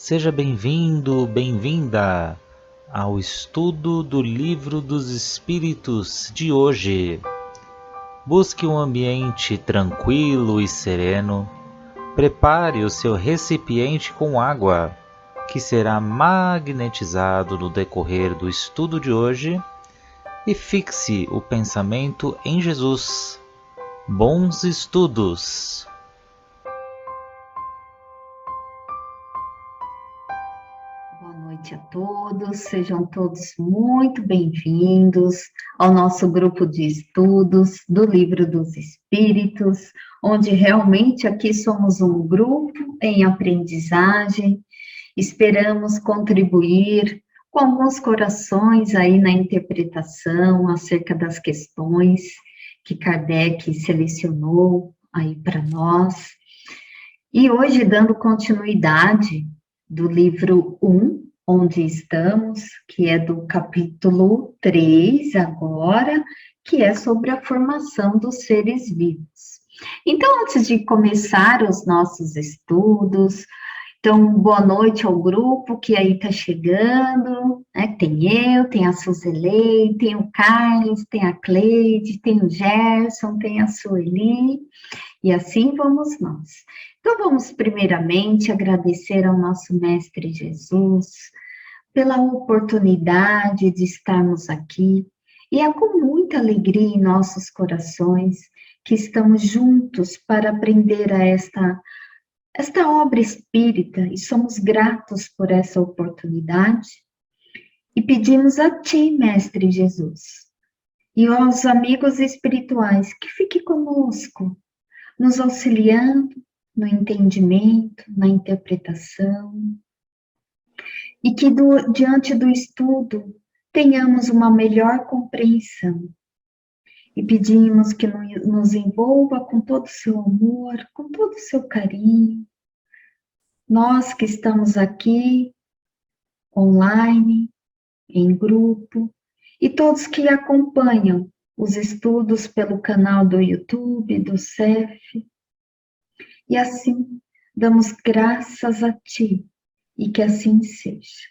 Seja bem-vindo, bem-vinda ao estudo do Livro dos Espíritos de hoje. Busque um ambiente tranquilo e sereno. Prepare o seu recipiente com água, que será magnetizado no decorrer do estudo de hoje, e fixe o pensamento em Jesus. Bons estudos! Boa noite a todos, sejam todos muito bem-vindos ao nosso grupo de estudos do Livro dos Espíritos, onde realmente aqui somos um grupo em aprendizagem. Esperamos contribuir com alguns corações aí na interpretação acerca das questões que Kardec selecionou aí para nós. E hoje, dando continuidade do livro 1, onde estamos, que é do capítulo 3 agora, que é sobre a formação dos seres vivos. Então, antes de começar os nossos estudos, então, boa noite ao grupo que aí está chegando, né? Tem eu, tem a Suzelei, tem o Carlos, tem a Cleide, tem o Gerson, tem a Sueli, e assim vamos nós. Então, vamos primeiramente agradecer ao nosso Mestre Jesus pela oportunidade de estarmos aqui, e é com muita alegria em nossos corações que estamos juntos para aprender esta obra espírita, e somos gratos por essa oportunidade, e pedimos a Ti, Mestre Jesus, e aos amigos espirituais, que fique conosco, nos auxiliando no entendimento, na interpretação, e que diante do estudo tenhamos uma melhor compreensão. E pedimos que nos envolva com todo o seu amor, com todo o seu carinho. Nós que estamos aqui, online, em grupo, e todos que acompanham os estudos pelo canal do YouTube, do CEF, e assim damos graças a Ti, e que assim seja.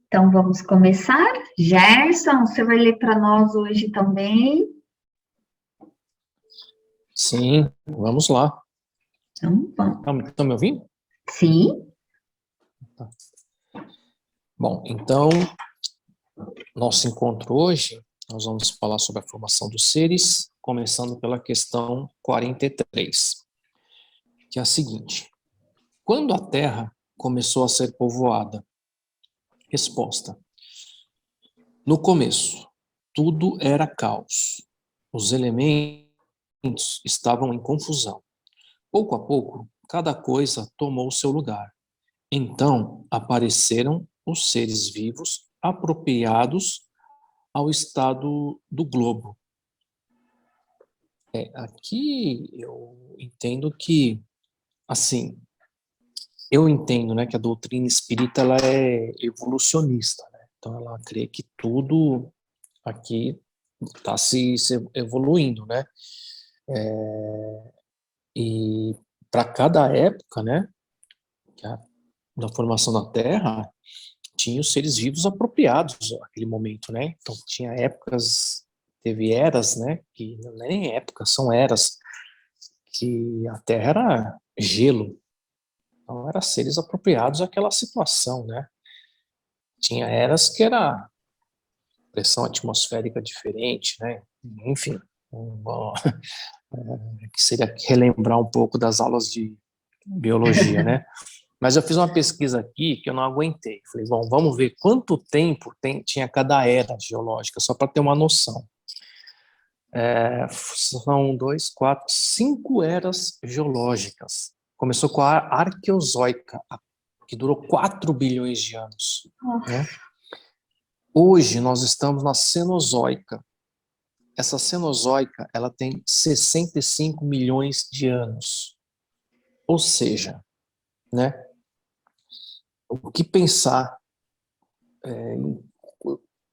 Então, vamos começar? Gerson, você vai ler para nós hoje também? Sim, vamos lá. Então, vamos. Estão me ouvindo? Sim. Tá. Bom, então, nosso encontro hoje, nós vamos falar sobre a formação dos seres, começando pela questão 43, que é a seguinte: quando a Terra começou a ser povoada? Resposta: no começo, tudo era caos. Os elementos estavam em confusão. Pouco a pouco, cada coisa tomou seu lugar. Então, apareceram os seres vivos apropriados ao estado do globo. Aqui eu entendo que, assim, eu entendo, né, que a doutrina espírita ela é evolucionista, né? Então ela crê que tudo aqui está se evoluindo, né? E para cada época, né, da formação da Terra, tinha os seres vivos apropriados naquele momento, né? Então tinha épocas, teve eras, né? Que não é nem épocas, são eras que a Terra era gelo, então eram seres apropriados àquela situação, né? Tinha eras que era pressão atmosférica diferente, né? Enfim, que seria relembrar um pouco das aulas de biologia, né? Mas eu fiz uma pesquisa aqui que eu não aguentei. Falei, bom, vamos ver quanto tempo tinha cada era geológica, só para ter uma noção. São 2, 4, 5 eras geológicas. Começou com a Arqueozoica, que durou 4 bilhões de anos. Né? Hoje nós estamos na Cenozoica. Essa Cenozoica ela tem 65 milhões de anos. Ou seja, né? O que pensar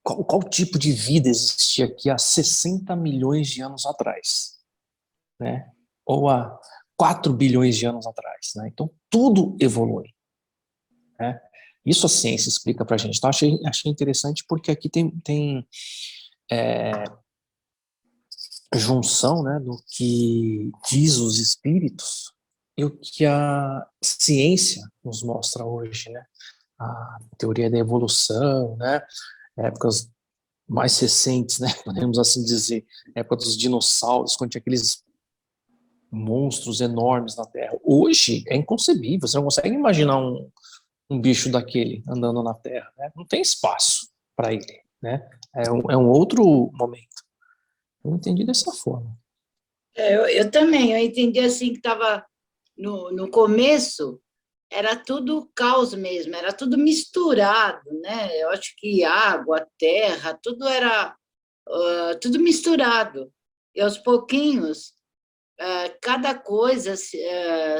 qual tipo de vida existia aqui há 60 milhões de anos atrás, né? Ou há 4 bilhões de anos atrás, né? Então, tudo evolui, né? Isso a ciência explica para a gente. Então, achei interessante porque aqui tem junção, né, do que diz os espíritos e o que a ciência nos mostra hoje, né? A teoria da evolução, né? Épocas mais recentes, né? Podemos assim dizer, época dos dinossauros, quando tinha aqueles monstros enormes na Terra. Hoje é inconcebível, você não consegue imaginar um bicho daquele andando na Terra, né? Não tem espaço para ele, né? É um outro momento. Eu entendi dessa forma. Eu também, eu entendi assim que estava no começo, era tudo caos mesmo, era tudo misturado, né? Eu acho que água, terra, tudo era tudo misturado. E aos pouquinhos, cada coisa,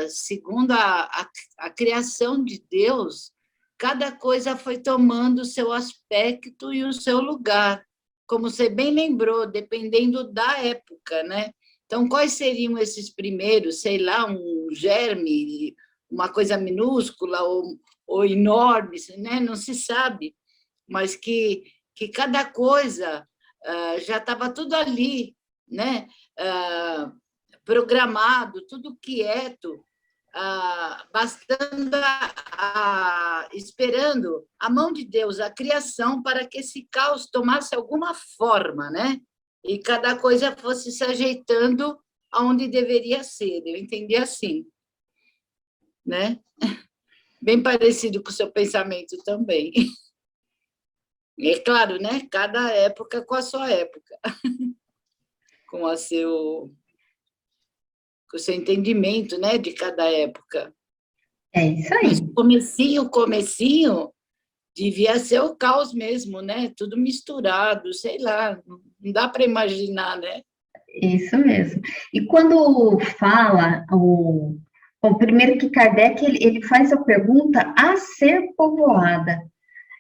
segundo a criação de Deus, cada coisa foi tomando o seu aspecto e o seu lugar, como você bem lembrou, dependendo da época, né? Então, quais seriam esses primeiros? Sei lá, um germe, uma coisa minúscula ou enorme, né? Não se sabe, mas que cada coisa já estava tudo ali, né? Programado, tudo quieto, bastando esperando a mão de Deus, a criação, para que esse caos tomasse alguma forma, né? E cada coisa fosse se ajeitando aonde deveria ser. Eu entendi assim, né? Bem parecido com o seu pensamento também. É claro, né? Cada época com a sua época, com o seu entendimento, né? De cada época. É isso aí. Mas o comecinho devia ser o caos mesmo, né? Tudo misturado, sei lá, não dá para imaginar, né? Isso mesmo. E quando fala, bom, primeiro que Kardec, ele faz a pergunta a ser povoada.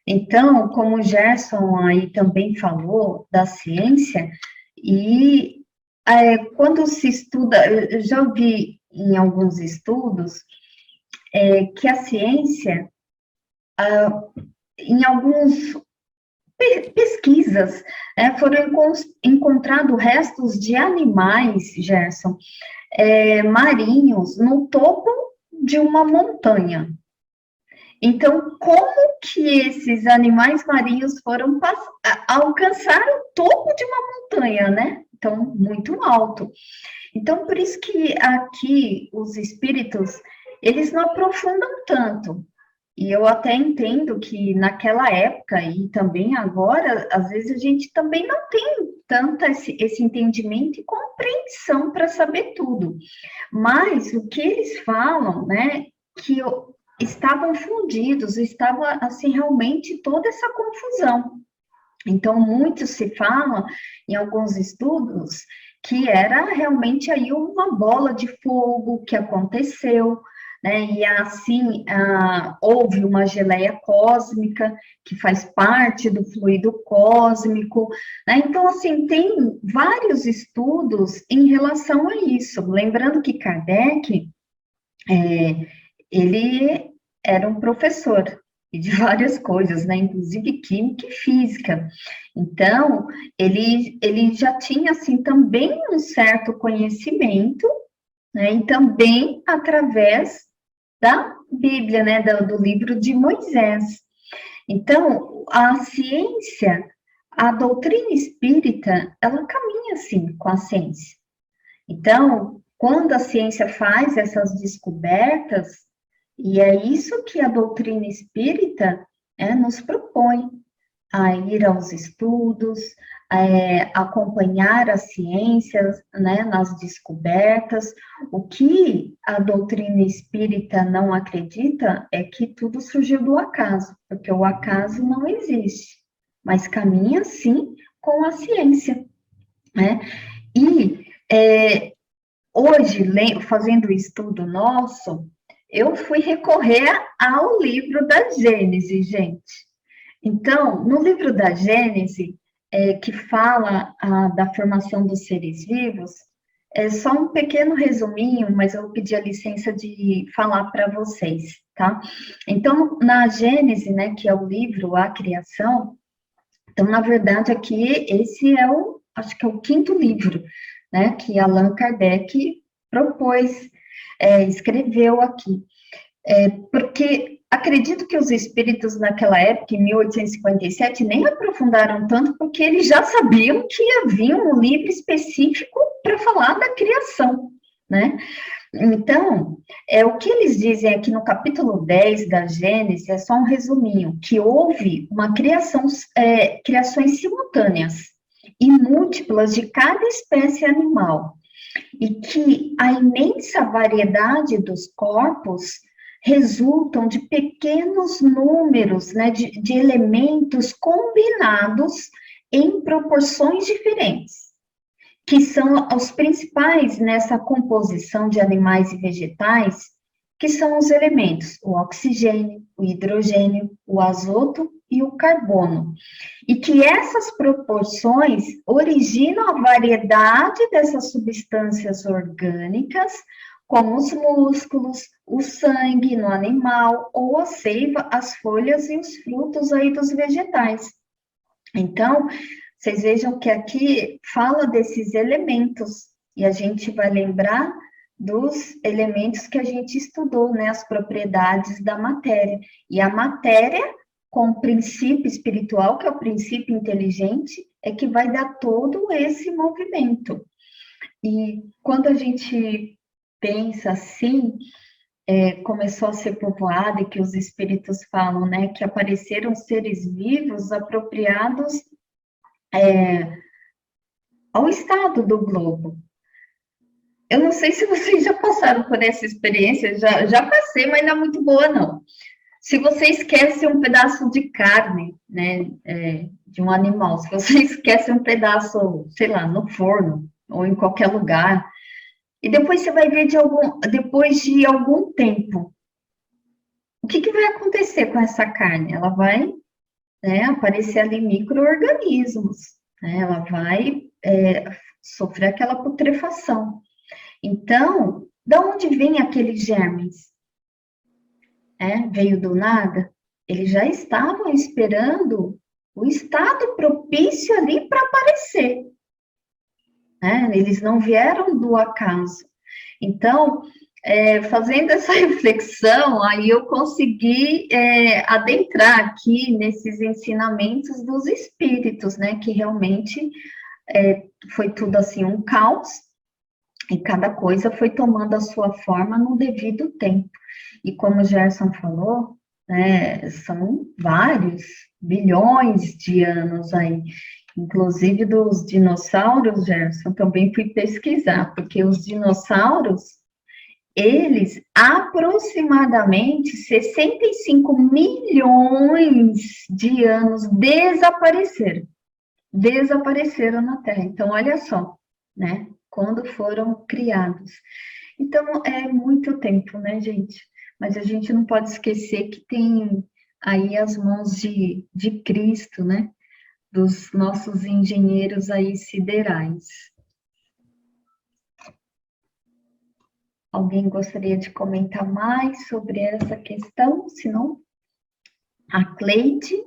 Então, como o Gerson aí também falou da ciência, e quando se estuda, eu já ouvi em alguns estudos, que a ciência, em alguns pesquisas, foram encontrados restos de animais, Gerson, marinhos, no topo de uma montanha. Então, como que esses animais marinhos foram alcançar o topo de uma montanha, né? Então, muito alto. Então, por isso que aqui os espíritos, eles não aprofundam tanto. E eu até entendo que naquela época e também agora, às vezes a gente também não tem tanto esse entendimento e compreensão para saber tudo. Mas o que eles falam, né, que estavam fundidos, estava assim realmente toda essa confusão. Então, muito se fala em alguns estudos que era realmente aí uma bola de fogo que aconteceu, né? E assim houve uma geleia cósmica que faz parte do fluido cósmico, né? Então, assim, tem vários estudos em relação a isso. Lembrando que Kardec, ele era um professor de várias coisas, né? Inclusive química e física. Então, ele já tinha, assim, também um certo conhecimento, né? E também através da Bíblia, né? Do livro de Moisés. Então, a ciência, a doutrina espírita, ela caminha, assim, com a ciência. Então, quando a ciência faz essas descobertas, e é isso que a doutrina espírita nos propõe, a ir aos estudos, acompanhar as ciências, né, nas descobertas. O que a doutrina espírita não acredita é que tudo surgiu do acaso, porque o acaso não existe, mas caminha, sim, com a ciência, né? E hoje, fazendo o estudo nosso, eu fui recorrer ao livro da Gênese, gente. Então, no livro da Gênese, que fala da formação dos seres vivos, É só um pequeno resuminho, mas eu pedi a licença de falar para vocês, tá? Então, na Gênese, né, que é o livro A Criação, então, na verdade, aqui, esse é acho que é o quinto livro, né, que Allan Kardec propôs, escreveu aqui. Porque acredito que os espíritos naquela época, em 1857, nem aprofundaram tanto, porque eles já sabiam que havia um livro específico para falar da criação, né? Então, o que eles dizem aqui no capítulo 10 da Gênesis, é só um resuminho, que houve uma criações simultâneas e múltiplas de cada espécie animal, e que a imensa variedade dos corpos resultam de pequenos números, né, de elementos combinados em proporções diferentes, que são os principais nessa composição de animais e vegetais, que são os elementos, o oxigênio, o hidrogênio, o azoto e o carbono. E que essas proporções originam a variedade dessas substâncias orgânicas, como os músculos, o sangue no animal, ou a seiva, as folhas e os frutos aí dos vegetais. Então, vocês vejam que aqui fala desses elementos, e a gente vai lembrar dos elementos que a gente estudou, né, as propriedades da matéria. E a matéria, com o princípio espiritual, que é o princípio inteligente, é que vai dar todo esse movimento. E quando a gente pensa assim, começou a ser povoado, e que os espíritos falam, né, que apareceram seres vivos apropriados ao estado do globo. Eu não sei se vocês já passaram por essa experiência, já passei, mas não é muito boa, não. Se você esquece um pedaço de carne, né, de um animal, se você esquece um pedaço, sei lá, no forno, ou em qualquer lugar, e depois você vai ver depois de algum tempo, o que vai acontecer com essa carne? Ela vai, né, aparecer ali micro-organismos, né, ela vai sofrer aquela putrefação. Então, de onde vem aqueles germes? Veio do nada? Eles já estavam esperando o estado propício ali para aparecer. Eles não vieram do acaso. Então, fazendo essa reflexão, aí eu consegui adentrar aqui nesses ensinamentos dos espíritos, né? Que realmente foi tudo assim um caos, e cada coisa foi tomando a sua forma no devido tempo. E como o Gerson falou, são vários bilhões de anos aí. Inclusive dos dinossauros, Gerson, também fui pesquisar, porque os dinossauros, eles aproximadamente 65 milhões de anos desapareceram na Terra. Então, olha só, né? Quando foram criados. Então, é muito tempo, né, gente? Mas a gente não pode esquecer que tem aí as mãos de Cristo, né? Dos nossos engenheiros aí siderais. Alguém gostaria de comentar mais sobre essa questão? Se não, a Cleide.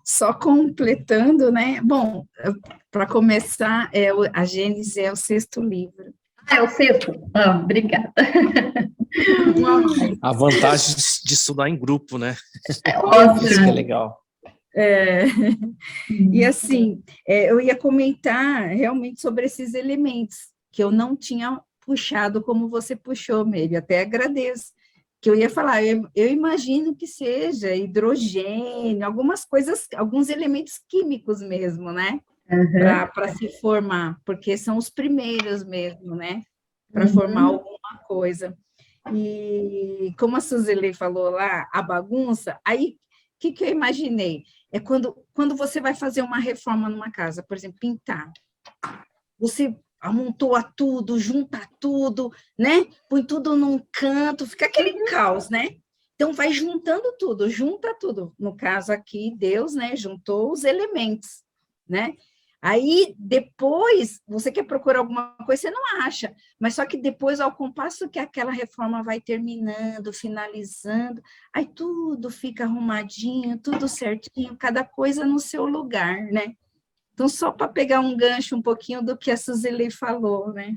Só completando, né? Bom, para começar, a Gênesis é o 6º livro. É o 6º? Obrigada. A vantagem de estudar em grupo, né? Isso que é legal. E assim, eu ia comentar realmente sobre esses elementos, que eu não tinha puxado como você puxou, Meire, até agradeço. Que eu ia falar, eu imagino que seja hidrogênio, algumas coisas, alguns elementos químicos mesmo, né? Para se formar, porque são os primeiros mesmo, né? Para formar alguma coisa. E como a Suzeli falou lá, a bagunça, aí o que eu imaginei? É quando você vai fazer uma reforma numa casa, por exemplo, pintar. Você amontoa tudo, junta tudo, né? Põe tudo num canto, fica aquele caos, né? Então, vai juntando tudo, junta tudo. No caso aqui, Deus, né, juntou os elementos, né? Aí, depois, você quer procurar alguma coisa, você não acha, mas só que depois, ao compasso que aquela reforma vai terminando, finalizando, aí tudo fica arrumadinho, tudo certinho, cada coisa no seu lugar, né? Então, só para pegar um gancho um pouquinho do que a Suzeli falou, né?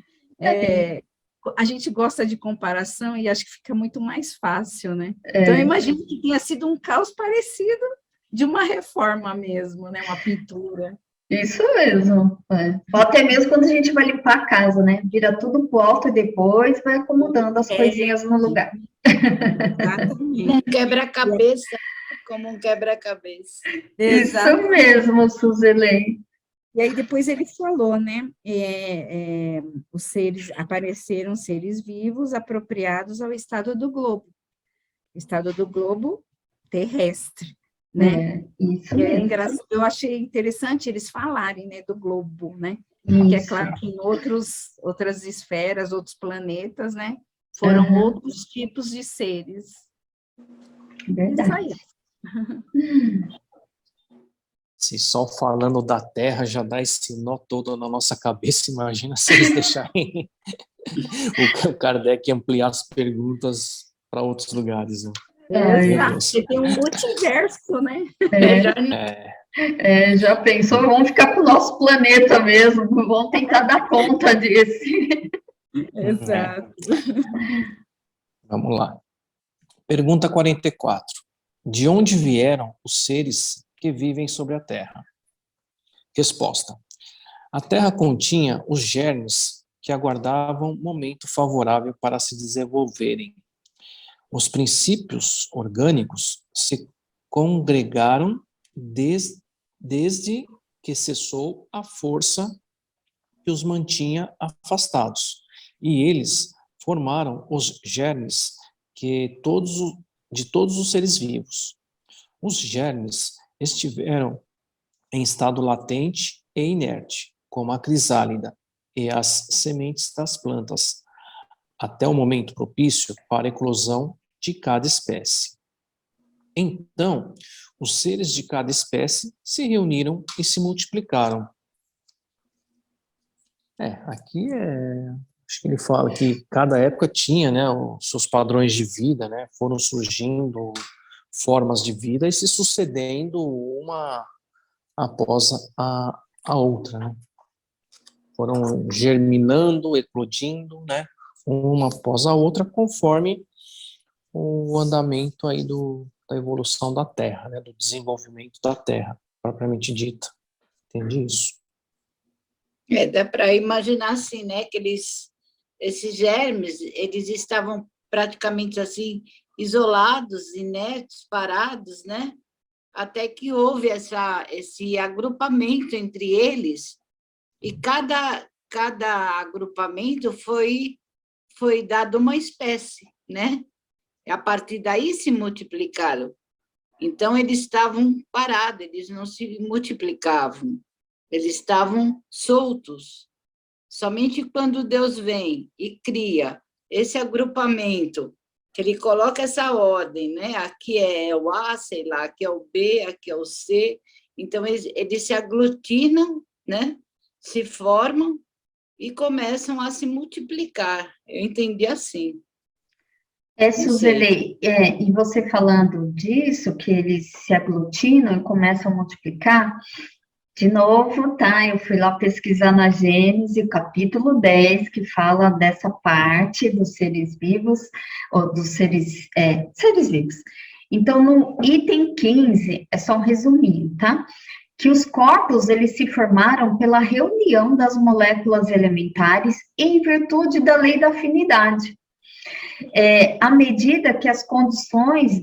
A gente gosta de comparação e acho que fica muito mais fácil, né? Então, eu imagino que tenha sido um caos parecido de uma reforma mesmo, né? Uma pintura. Isso mesmo. Ou até mesmo quando a gente vai limpar a casa, né? Vira tudo pro alto e depois vai acomodando as coisinhas no lugar. Exatamente. Um quebra-cabeça, como um quebra-cabeça. Isso mesmo, Suzeli. E aí depois ele falou, né? Os seres apareceram seres vivos apropriados ao estado do globo terrestre, né? Isso mesmo. mesmo. Eu achei interessante eles falarem, né, do globo, né? Isso. Porque é claro que em outras esferas, outros planetas, né? Foram outros tipos de seres. Verdade. Se só falando da Terra já dá esse nó todo na nossa cabeça, imagina se eles deixarem o Kardec ampliar as perguntas para outros lugares. Né? Exato, porque tem um multiverso, né? Já pensou? Vamos ficar com o nosso planeta mesmo, vamos tentar dar conta disso. Exato. Vamos lá. Pergunta 44. De onde vieram os seres que vivem sobre a Terra? Resposta. A Terra continha os germes que aguardavam momento favorável para se desenvolverem. Os princípios orgânicos se congregaram desde que cessou a força que os mantinha afastados, e eles formaram os germes de todos os seres vivos. Os germes estiveram em estado latente e inerte, como a crisálida e as sementes das plantas, até o momento propício para a eclosão de cada espécie. Então, os seres de cada espécie se reuniram e se multiplicaram. Aqui acho que ele fala que cada época tinha, né, os seus padrões de vida, né, foram surgindo formas de vida e se sucedendo uma após a outra, né? Foram germinando, eclodindo, né, uma após a outra, conforme o andamento aí da evolução da Terra, né, do desenvolvimento da Terra, propriamente dita. Entende isso? Dá para imaginar assim, né, que esses germes, eles estavam praticamente assim, isolados, inertes, parados, né, até que houve esse agrupamento entre eles, e cada agrupamento foi dado uma espécie, né? E a partir daí se multiplicaram. Então, eles estavam parados, eles não se multiplicavam, eles estavam soltos. Somente quando Deus vem e cria esse agrupamento, que ele coloca essa ordem, né? Aqui é o A, sei lá, aqui é o B, aqui é o C. Então, eles se aglutinam, né? Se formam e começam a se multiplicar. Eu entendi assim. Suzeli, e você falando disso, que eles se aglutinam e começam a multiplicar, de novo, tá? Eu fui lá pesquisar na Gênesis, capítulo 10, que fala dessa parte dos seres vivos, ou dos seres vivos. Então, no item 15, é só um resuminho, tá? Que os corpos, eles se formaram pela reunião das moléculas elementares em virtude da lei da afinidade. À medida que as condições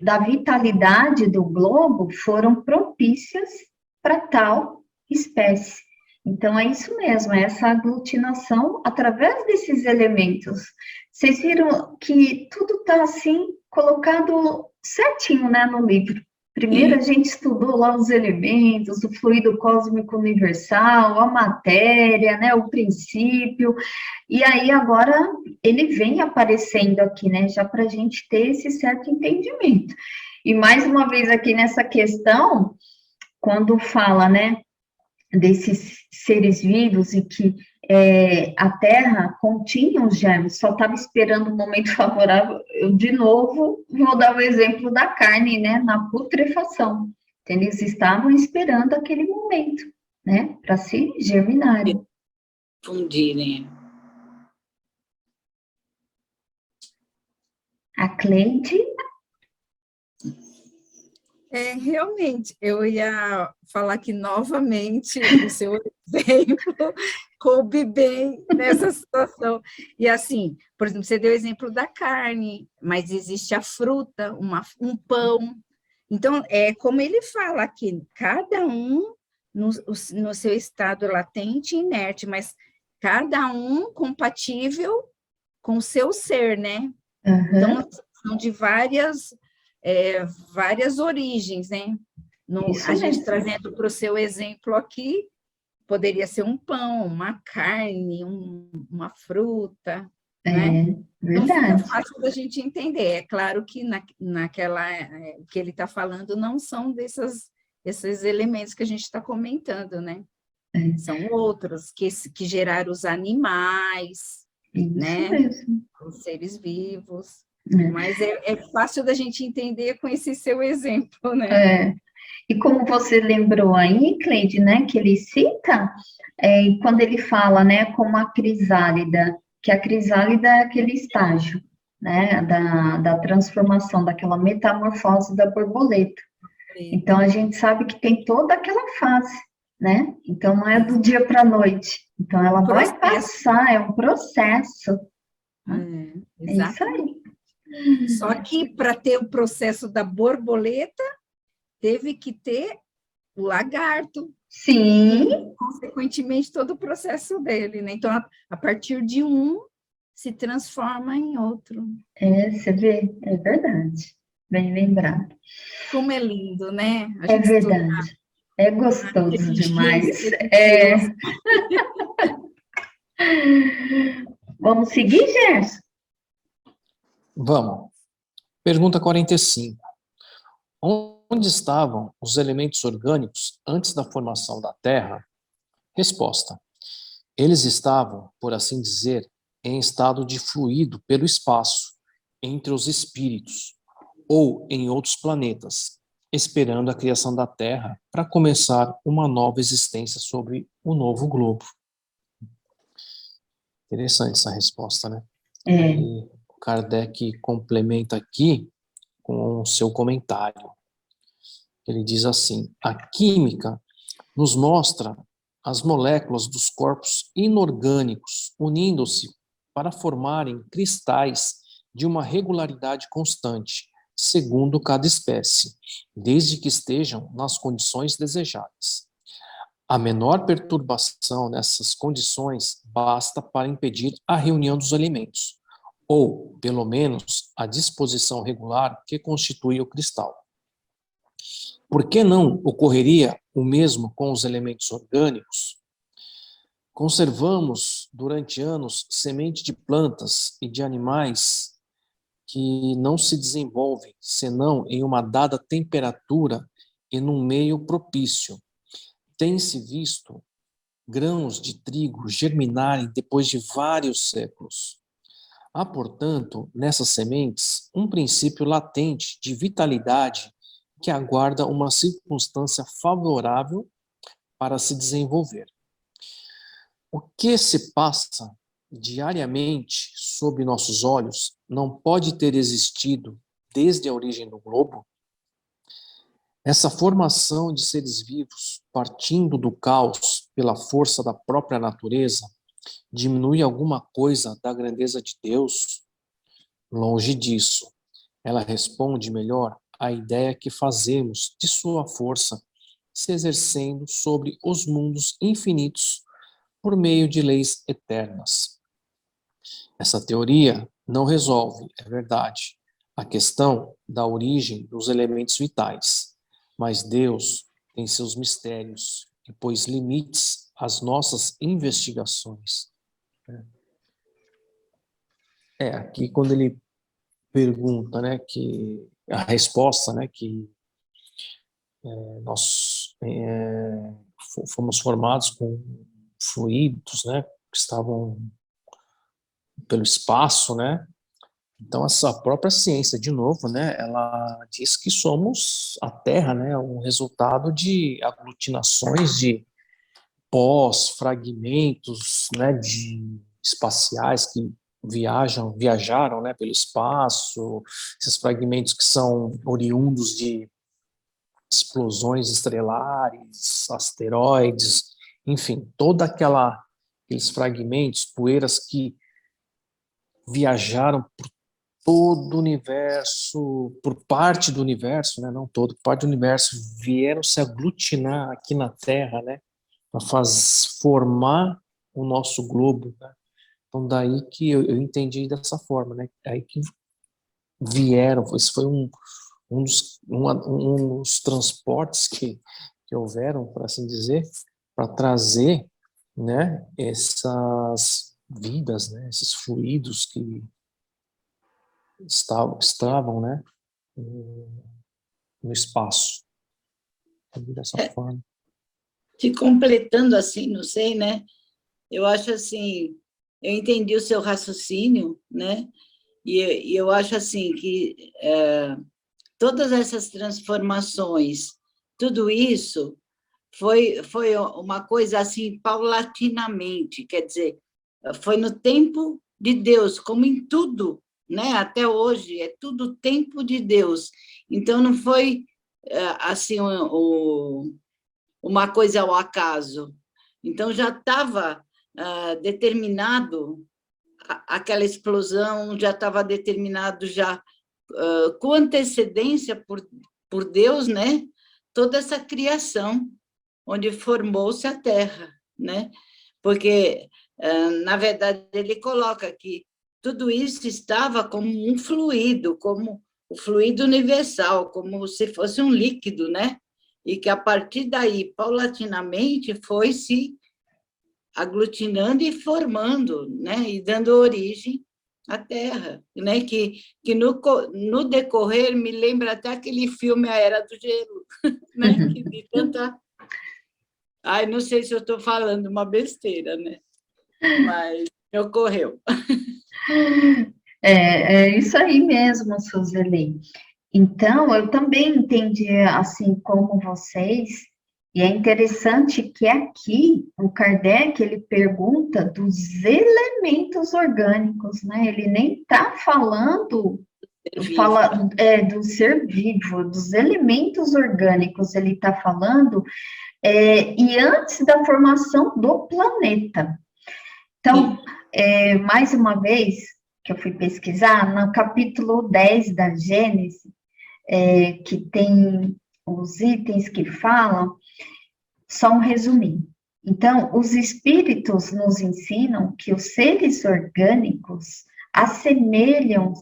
da vitalidade do globo foram propícias para tal espécie. Então, é isso mesmo, é essa aglutinação através desses elementos. Vocês viram que tudo está, assim, colocado certinho, né, no livro. Primeiro a gente estudou lá os elementos, o fluido cósmico universal, a matéria, né, o princípio, e aí agora ele vem aparecendo aqui, né, já para a gente ter esse certo entendimento. E mais uma vez aqui nessa questão, quando fala, né, desses seres vivos e que a Terra continha os germes, só estava esperando o momento favorável. Eu, de novo, vou dar o exemplo da carne, né, na putrefação. Eles estavam esperando aquele momento, né, para se germinarem. Fundirem. A Cleide? Realmente, eu ia falar que novamente o seu exemplo coube bem nessa situação. E assim, por exemplo, você deu o exemplo da carne, mas existe a fruta, um pão. Então, como ele fala aqui, cada um no seu estado latente e inerte, mas cada um compatível com o seu ser, né? Uhum. Então, são de várias origens, né? Isso A gente mesmo. trazendo para o seu exemplo aqui, poderia ser um pão, uma carne, uma fruta, né? Então, fica Verdade. fácil da gente entender. É claro que naquela que ele está falando não são esses elementos que a gente está comentando, né? São outros que geraram os animais, Isso né? mesmo. Os seres vivos. É. Mas é fácil da gente entender com esse seu exemplo, né? E como você lembrou aí, Cleide, né, que ele cita, quando ele fala, né, como a crisálida, que a crisálida é aquele estágio, né, da transformação, daquela metamorfose da borboleta. Então, a gente sabe que tem toda aquela fase, né? Então, não é do dia para a noite. Então, ela vai passar, é um processo. É isso aí. Só que para ter o processo da borboleta, teve que ter o lagarto. Sim. E, consequentemente, todo o processo dele, né? Então, a partir de um, se transforma em outro. Você vê, é verdade. Bem lembrado. Como é lindo, né? É verdade. É gostoso demais. Vamos seguir, Gerson? Vamos. Pergunta 45. Onde estavam os elementos orgânicos antes da formação da Terra? Resposta. Eles estavam, por assim dizer, em estado de fluido pelo espaço, entre os espíritos, ou em outros planetas, esperando a criação da Terra para começar uma nova existência sobre o novo globo. Interessante essa resposta, né? E o Kardec complementa aqui com o seu comentário. Ele diz assim: a química nos mostra as moléculas dos corpos inorgânicos unindo-se para formarem cristais de uma regularidade constante, segundo cada espécie, desde que estejam nas condições desejadas. A menor perturbação nessas condições basta para impedir a reunião dos elementos, ou, pelo menos, a disposição regular que constitui o cristal. Por que não ocorreria o mesmo com os elementos orgânicos? Conservamos durante anos semente de plantas e de animais que não se desenvolvem senão em uma dada temperatura e num meio propício. Tem-se visto grãos de trigo germinarem depois de vários séculos. Há, portanto, nessas sementes um princípio latente de vitalidade que aguarda uma circunstância favorável para se desenvolver. O que se passa diariamente sob nossos olhos não pode ter existido desde a origem do globo? Essa formação de seres vivos, partindo do caos pela força da própria natureza, diminui alguma coisa da grandeza de Deus? Longe disso. Ela responde melhor à ideia que fazemos de sua força se exercendo sobre os mundos infinitos por meio de leis eternas. Essa teoria não resolve, é verdade, a questão da origem dos elementos vitais, mas Deus tem seus mistérios e pôs limites às nossas investigações. Aqui quando ele pergunta, né, que a resposta, né, que nós fomos formados com fluidos, né, que estavam pelo espaço, né? Então, essa própria ciência, de novo, né, ela diz que somos a Terra, né, um resultado de aglutinações de pós, fragmentos, né, de espaciais que viajaram, né, pelo espaço, esses fragmentos que são oriundos de explosões estelares, asteroides, enfim, aqueles fragmentos, poeiras que viajaram por todo o universo, por parte do universo, né, não todo, parte do universo, vieram se aglutinar aqui na Terra, né, para formar o nosso globo, né? Então daí que eu entendi dessa forma, né? Aí que vieram, esse foi um dos transportes que houveram, por assim dizer, para trazer, né, essas vidas, né, esses fluidos que estavam, né, no espaço. Dessa forma. Te completando assim, não sei, né? Eu acho assim, eu entendi o seu raciocínio, né? E eu acho assim que todas essas transformações, tudo isso foi uma coisa assim paulatinamente, quer dizer, foi no tempo de Deus, como em tudo, né? Até hoje é tudo tempo de Deus. Então não foi assim uma coisa ao acaso. Então já estava determinado aquela explosão, já estava determinado já com antecedência por Deus, né? Toda essa criação onde formou-se a Terra, né? Porque na verdade ele coloca que tudo isso estava como um fluido, como o fluido universal, como se fosse um líquido, né? E que a partir daí, paulatinamente, foi se aglutinando e formando, né? E dando origem à Terra, né? Que no decorrer me lembra até aquele filme A Era do Gelo, né? Que de tanta... Ai, não sei se eu estou falando uma besteira, né? Mas ocorreu. É isso aí mesmo, Suzeli. Então, eu também entendi assim como vocês, e é interessante que aqui o Kardec ele pergunta dos elementos orgânicos, né? Ele nem está falando do ser vivo, dos elementos orgânicos, ele está falando, e antes da formação do planeta. Então, mais uma vez, que eu fui pesquisar, no capítulo 10 da Gênesis, que tem os itens que falam, só um resuminho. Então, os espíritos nos ensinam que os seres orgânicos assimilam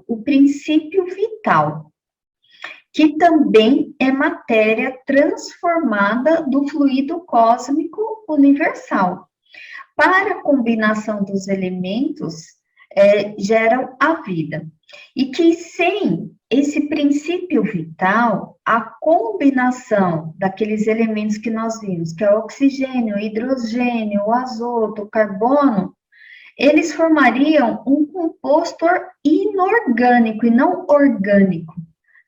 o princípio vital, que também é matéria transformada do fluido cósmico universal. Para a combinação dos elementos, geram a vida. E que sem esse princípio vital, a combinação daqueles elementos que nós vimos, que é o oxigênio, o hidrogênio, o azoto, o carbono, eles formariam um composto inorgânico e não orgânico,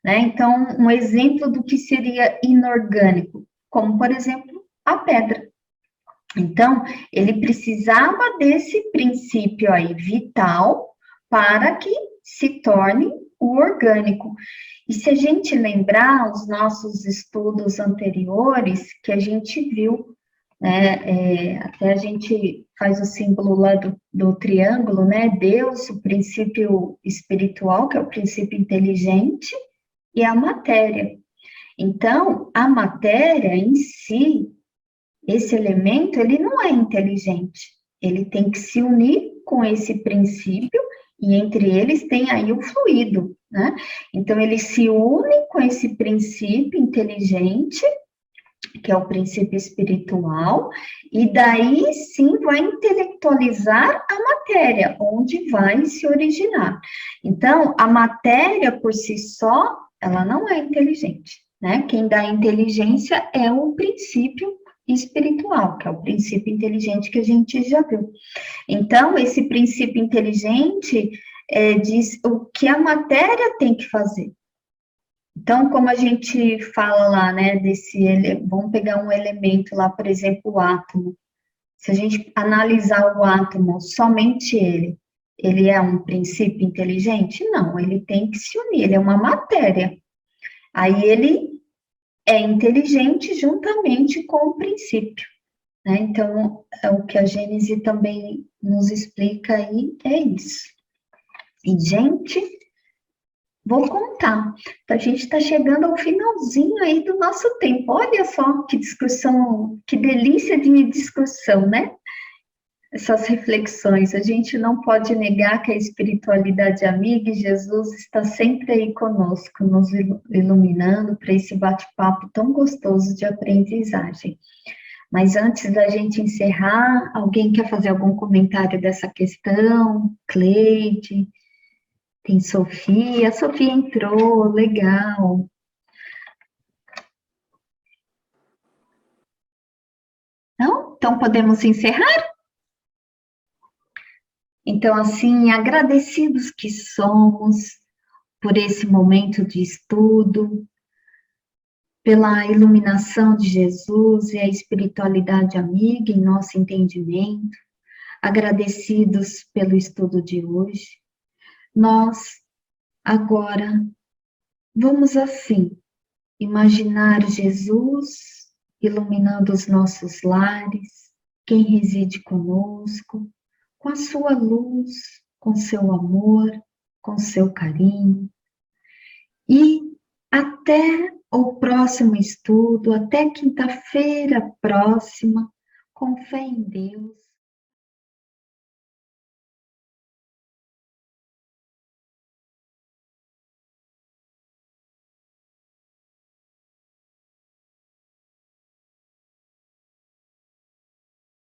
né? Então, um exemplo do que seria inorgânico, como, por exemplo, a pedra. Então, ele precisava desse princípio aí vital para que se torne o orgânico. E se a gente lembrar os nossos estudos anteriores, que a gente viu, né, até a gente faz o símbolo lá do triângulo, né, Deus, o princípio espiritual, que é o princípio inteligente, e a matéria. Então, a matéria em si, esse elemento, ele não é inteligente, ele tem que se unir com esse princípio, e entre eles tem aí o fluido, né? Então, ele se une com esse princípio inteligente, que é o princípio espiritual, e daí sim vai intelectualizar a matéria, onde vai se originar. Então, a matéria por si só, ela não é inteligente. né? Quem dá inteligência é o princípio espiritual, que é o princípio inteligente que a gente já viu. Então, esse princípio inteligente diz o que a matéria tem que fazer. Então, como a gente fala lá, né, vamos pegar um elemento lá, por exemplo, o átomo. Se a gente analisar o átomo, somente ele é um princípio inteligente? Não, ele tem que se unir, ele é uma matéria. Aí ele é inteligente juntamente com o princípio, né? Então, o que a Gênese também nos explica aí é isso. E, gente, vou contar. A gente está chegando ao finalzinho aí do nosso tempo. Olha só que discussão, que delícia de discussão, né? Essas reflexões. A gente não pode negar que a espiritualidade amiga e Jesus está sempre aí conosco, nos iluminando para esse bate-papo tão gostoso de aprendizagem. Mas antes da gente encerrar, alguém quer fazer algum comentário dessa questão? Cleide? Tem Sofia? A Sofia entrou, legal. Não? Então podemos encerrar? Então, assim, agradecidos que somos por esse momento de estudo, pela iluminação de Jesus e a espiritualidade amiga em nosso entendimento, agradecidos pelo estudo de hoje, nós agora vamos assim imaginar Jesus iluminando os nossos lares, quem reside conosco, com a sua luz, com seu amor, com seu carinho. E até o próximo estudo, até quinta-feira próxima, com fé em Deus.